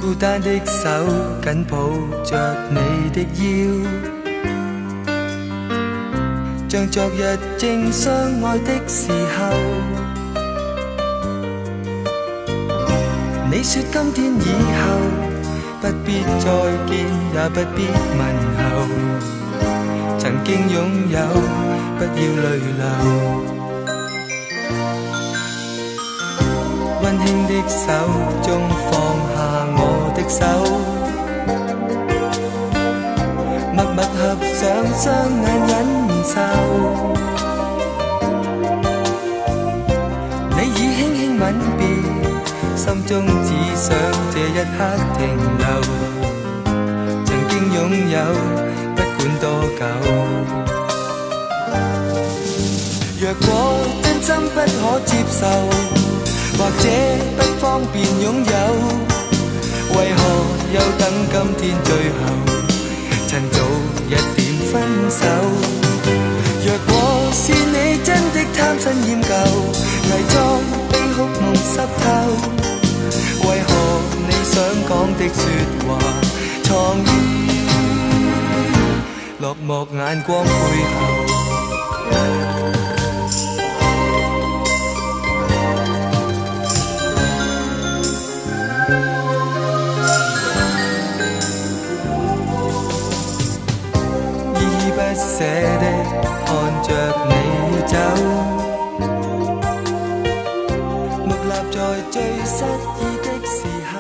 孤單的手緊抱着你的腰，像昨日正相愛的時候。你說今天以後不必再見，也不必問候，曾經擁有不要淚流。溫馨的手中放下我的手，默默合上雙眼忍受。你已輕輕吻別，心中只想這一刻停留，曾經擁有不管多久。若果真心不可接受，或者不方便擁有，為何又等今天最後，趁早一點分手。若果是你真的貪新厭舊，偽裝被哭夢濕透，為何你想講的說話，藏於落寞眼光背後。不捨的看着你走，木立在最失意的時候。